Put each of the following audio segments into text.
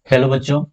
Hello बच्चों।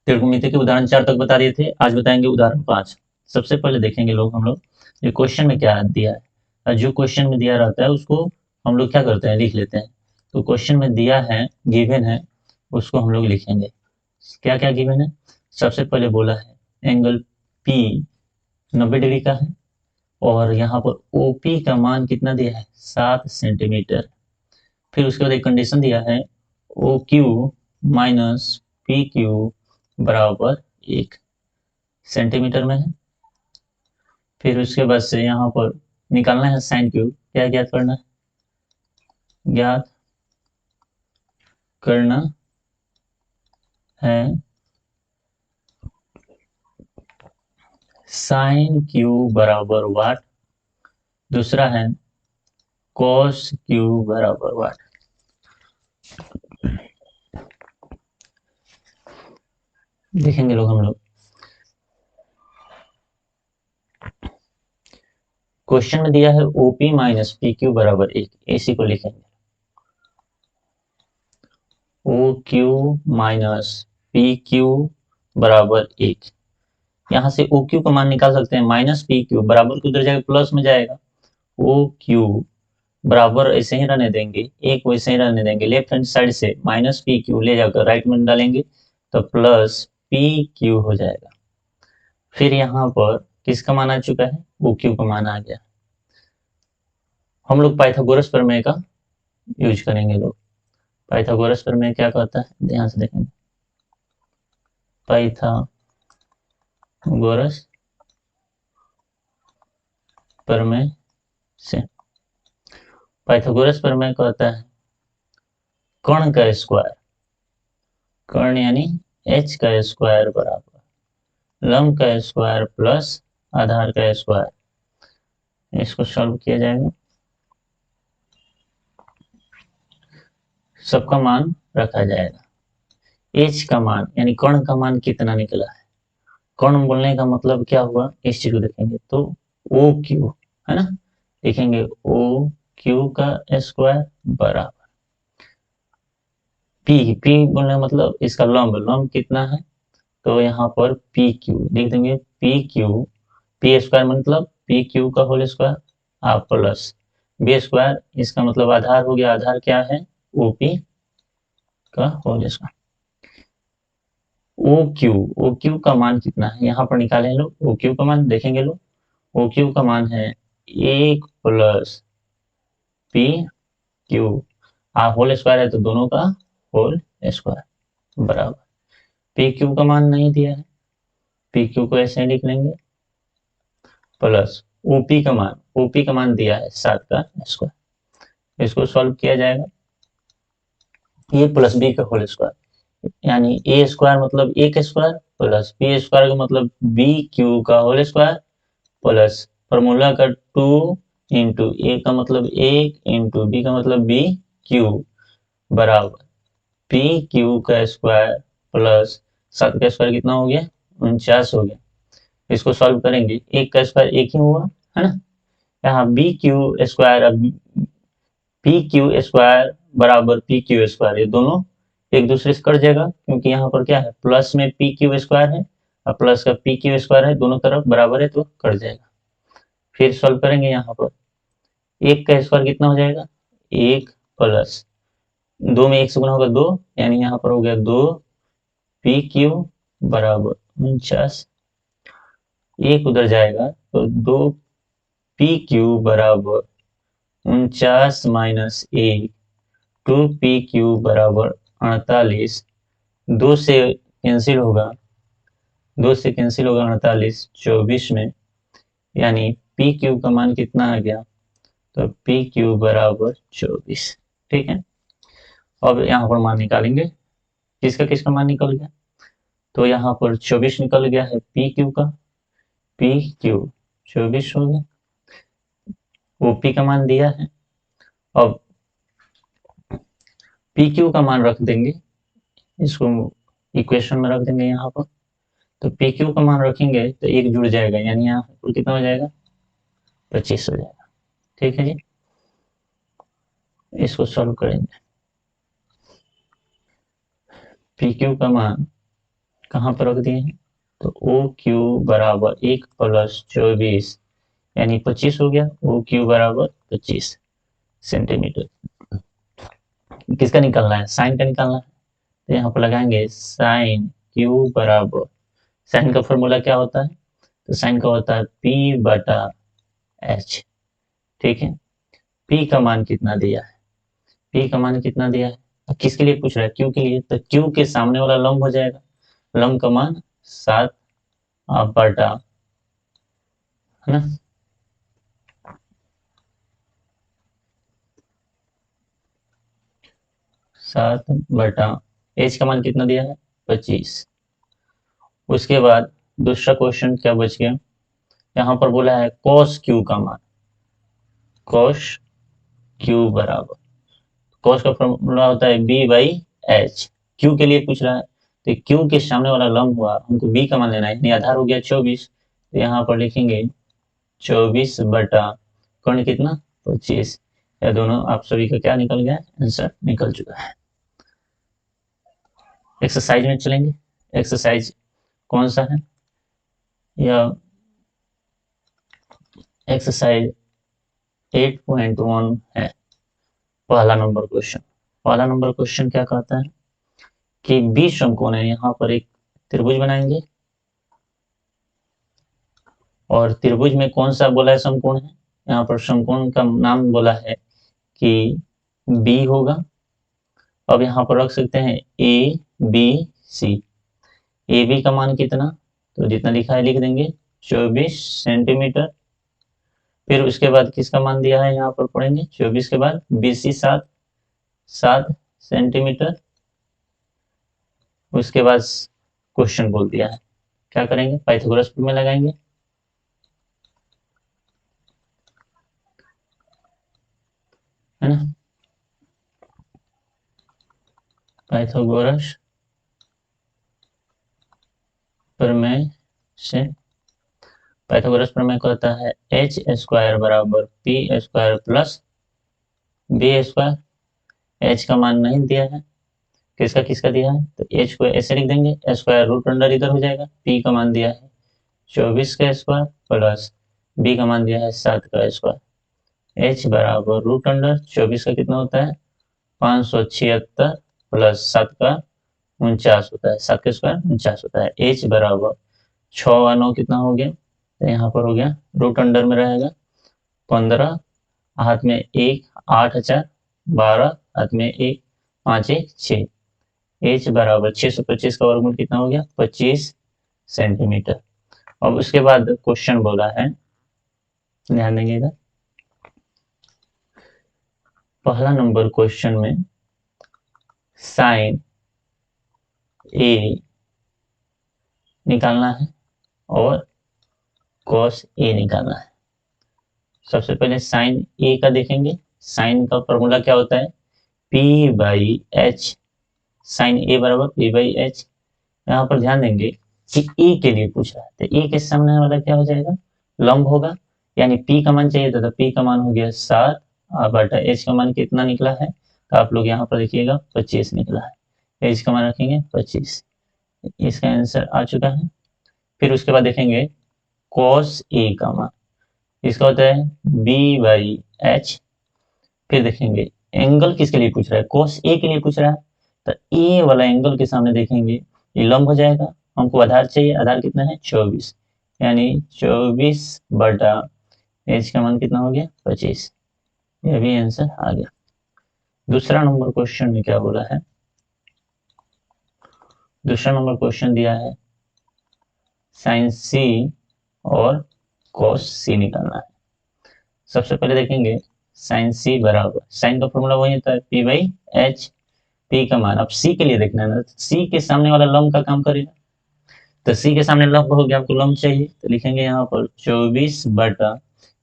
त्रिकोणमिति के उदाहरण 4 तक बता दिए थे। आज बताएंगे उदाहरण 5। सबसे पहले देखेंगे हम लोग ये क्वेश्चन में क्या दिया है। और जो क्वेश्चन में दिया रहता है उसको हम लोग क्या करते हैं, लिख लेते हैं। तो क्वेश्चन में दिया है, गिवन है, उसको हम लोग लिखेंगे। क्या क्या गिवन है? सबसे पहले बोला है एंगल पी 90 डिग्री का है, और यहाँ पर ओपी का मान कितना दिया है, 7 सेंटीमीटर। फिर उसके बाद एक कंडीशन दिया है, O Q minus P Q बराबर 1 सेंटीमीटर में है। फिर उसके बाद से यहाँ पर निकालना है साइन क्यू। क्या ज्ञात करना है? ज्ञात करना है साइन क्यू बराबर वाट। दूसरा है कॉस क्यू बराबर वाट। देखेंगे हम लोग क्वेश्चन में दिया है ओपी माइनस पी क्यू बराबर 1, इसी को लिखेंगे। O Q minus P Q बराबर 1। यहाँ से ओ क्यू का मान निकाल सकते हैं, माइनस पी क्यू बराबर की उधर जाएगा प्लस में जाएगा। ओ क्यू बराबर ऐसे ही रहने देंगे, एक वैसे ही रहने देंगे। लेफ्ट हैंड साइड से माइनस पी क्यू ले जाकर राइट में डालेंगे तो प्लस पी क्यू हो जाएगा। फिर यहाँ पर किसका मान आ चुका है? ओ क्यू का मान आ गया। हम लोग पाइथागोरस प्रमेय का यूज करेंगे। लोग पाइथागोरस प्रमेय क्या कहता है, ध्यान से देखेंगे। पाइथागोरस प्रमेय से पाइथागोरस प्रमेय कहता है कर्ण का स्क्वायर, कर्ण यानी एच का स्क्वायर बराबर लंब का स्क्वायर प्लस आधार का स्क्वायर। इसको सॉल्व किया जाएगा। सबका मान रखा जाएगा। एच का मान यानी कर्ण का मान कितना निकला है। कर्ण बोलने का मतलब क्या हुआ, इस चीज को देखेंगे तो ओ क्यू है ना, लिखेंगे ओ क्यू का स्क्वायर बराबर पी। पी बोलने का मतलब इसका लंब, लंब कितना है, तो यहाँ पर पी क्यू लिख देंगे। पी क्यू, पी स्क्वायर मतलब पी क्यू का होल स्क्वायर आप प्लस बी स्क्वायर, इसका मतलब आधार हो गया। आधार क्या है? ओपी का होल स्क्वायर। ओ क्यू का मान कितना है यहाँ पर निकाले लोग। ओ क्यू का मान देखेंगे लोग। ओ क्यू का मान है 1 plus P Q. Whole square है तो दोनों का होल स्क्वायर बराबर। पी क्यू का मान नहीं दिया है, पी क्यू को ऐसे ही लिख लेंगे प्लस ओपी का मान दिया है 7 का स्क्वायर। इसको सॉल्व किया जाएगा। ए प्लस बी का होल स्क्वायर यानी ए स्क्वायर मतलब ए का स्क्वायर प्लस बी स्क्वायर का मतलब बी क्यू का होल स्क्वायर प्लस फॉर्मूला का 2 इंटू ए का मतलब 1 इंटू बी का मतलब बी क्यू बराबर पी क्यू का स्क्वायर प्लस 7 का स्क्वायर कितना हो गया, 49 हो गया। इसको सॉल्व करेंगे, एक का स्क्वायर एक ही हुआ है ना। यहाँ बी क्यू स्क्वायर, अब पी क्यू स्क्वायर बराबर पी क्यू स्क्वायर, ये दोनों एक दूसरे से कट जाएगा क्योंकि यहाँ पर क्या है, प्लस में पी क्यू स्क्वायर है और प्लस का पी क्यू स्क्वायर है, दोनों तरफ बराबर है तो कट जाएगा। फिर सॉल्व करेंगे, यहाँ पर एक का स्क्वायर कितना हो जाएगा, एक प्लस दो में एक से गुना होगा दो, यानी यहाँ पर हो गया 2 पी क्यू बराबर 49। एक उधर जाएगा तो 2 पी क्यू बराबर 49 - 1, 2 पी क्यू बराबर 48। दो से कैंसिल होगा, 48 24 में, यानी पी क्यू का मान कितना आ गया, तो पी क्यू बराबर 24। ठीक है, अब यहाँ पर मान निकालेंगे। किसका किसका मान निकल गया, तो यहाँ पर 24 निकल गया है पी क्यू का। पी क्यू 24 हो गया, ओपी का मान दिया है। अब पी क्यू का मान रख देंगे, इसको इक्वेशन में रख देंगे यहाँ पर। तो पी क्यू का मान रखेंगे तो एक जुड़ जाएगा, यानी यहाँ पर कितना हो जाएगा, 25 हो जाएगा। ठीक है जी, इसको सॉल्व करेंगे। पी क्यू का मान कहाँ पर रख दिए हैं, तो ओ क्यू बराबर 1 प्लस 24 यानी 25 हो गया। ओ क्यू बराबर 25 सेंटीमीटर। किसका निकालना है, साइन का निकालना है। तो यहाँ पर लगाएंगे साइन क्यू बराबर, साइन का फॉर्मूला क्या होता है, तो साइन का होता है पी बटा एच। ठीक है, पी का मान कितना दिया है, पी का मान कितना दिया है, तो किसके लिए पूछ रहा है, क्यू के लिए, तो क्यू के सामने वाला लंब हो जाएगा, लंब का मान 7 बटा, है ना, 7 बटा एच का मान कितना दिया है 25। उसके बाद दूसरा क्वेश्चन क्या बच गया, यहाँ पर बोला है cos क्यू का मान, cos क्यू बराबर, cos का फॉर्मूला होता है बी बाई एच, क्यू के लिए पूछ रहा है, तो क्यू के सामने वाला लंब हुआ, हमको बी का मान लेना है, यानी आधार हो गया 24, तो यहाँ पर लिखेंगे 24 बटा कर्ण कितना 25। यह दोनों आप सभी का क्या निकल गया, आंसर निकल चुका है। एक्सरसाइज में चलेंगे, एक्सरसाइज कौन सा है, यह एक्सरसाइज 8.1 है। पहला नंबर क्वेश्चन, पहला नंबर क्वेश्चन क्या कहता है कि 20 समकोण है, यहाँ पर एक त्रिभुज बनाएंगे, और त्रिभुज में कौन सा बोला है समकोण है, यहाँ पर समकोण का नाम बोला है कि बी होगा। अब यहाँ पर रख सकते हैं A B C, A B का मान कितना, तो जितना लिखा है लिख देंगे 24 सेंटीमीटर। फिर उसके बाद किसका मान दिया है, यहाँ पर पढ़ेंगे 24 के बाद बी सी 7 सेंटीमीटर। उसके बाद क्वेश्चन बोल दिया है, क्या करेंगे, पाइथागोरस में लगाएंगे, है ना, पाइथागोरस प्रमेय से, पाइथागोरस प्रमेय कहता है एच स्क्वायर बराबर P square plus B square. H का मान नहीं दिया है, किसका किसका दिया है, तो एच को ऐसे लिख देंगे, स्क्वायर रूट अंडर इधर हो जाएगा, पी का मान दिया है 24 का स्क्वायर प्लस बी का मान दिया है 7 का स्क्वायर। एच बराबर रूट अंडर 24 का कितना होता है 576 प्लस 7 का 49 होता है, 7 का स्क्वायर 49 होता है। एच बराबर 6 व 9 कितना हो गया, तो यहाँ पर हो गया रूट अंडर में रहेगा 15, हाथ में 1 8 4 12, हाथ में 1 5 1 6। एच बराबर 625 का वर्गमूल कितना हो गया 25 सेंटीमीटर। अब उसके बाद क्वेश्चन बोला है, ध्यान देंगे इधर, पहला नंबर क्वेश्चन में साइन ए निकालना है और कॉस ए निकालना है। सबसे पहले साइन ए का देखेंगे, साइन का फॉर्मूला क्या होता है पी बाई एच, साइन ए बराबर पी बाई एच। यहाँ पर ध्यान देंगे कि ए के लिए पूछा है, तो ए के सामने वाला क्या हो जाएगा लंब होगा, यानी पी का मान चाहिए था, तो पी का मान हो गया 7 बटा एच का मान कितना निकला है, तो आप लोग यहाँ पर देखिएगा 25 निकला है, एच का मान रखेंगे 25, इसका आंसर आ चुका है। फिर उसके बाद देखेंगे कॉस ए का मान, इसका होता है बी बाई एच। फिर देखेंगे एंगल किसके लिए पूछ रहा है, कॉस ए के लिए पूछ रहा है, तो ए वाला एंगल के सामने देखेंगे ये लंब हो जाएगा, हमको आधार चाहिए, आधार कितना है 24, यानी 24 बटा एच का मान कितना हो गया 25, ये भी आंसर आ गया। दूसरा नंबर क्वेश्चन में क्या बोला है, दूसरा नंबर क्वेश्चन दिया है साइन सी और कॉस सी निकालना है। सबसे पहले देखेंगे साइन सी बराबर, साइन का फॉर्मूला वही होता है पी बाई एच, पी का मान, अब सी के लिए देखना है ना, सी के सामने वाला लंब का काम करेगा, तो सी के सामने लंब हो गया, आपको लंब चाहिए, तो लिखेंगे यहाँ पर 24 बटा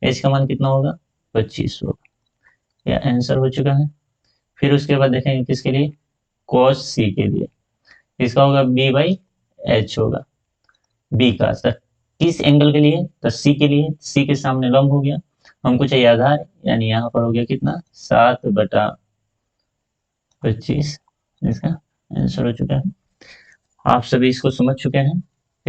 एच का मान कितना होगा 25 होगा, यह आंसर हो चुका है। फिर उसके बाद देखेंगे किसके लिए कॉस सी के लिए, इसका होगा बी बाई एच होगा, बी का सर किस एंगल के लिए, तो सी के लिए, सी के सामने लंब हो गया, हमको चाहिए आधार, यानी यहाँ पर हो गया कितना 7 बटा 25, इसका आंसर हो चुका है। आप सभी इसको समझ चुके हैं।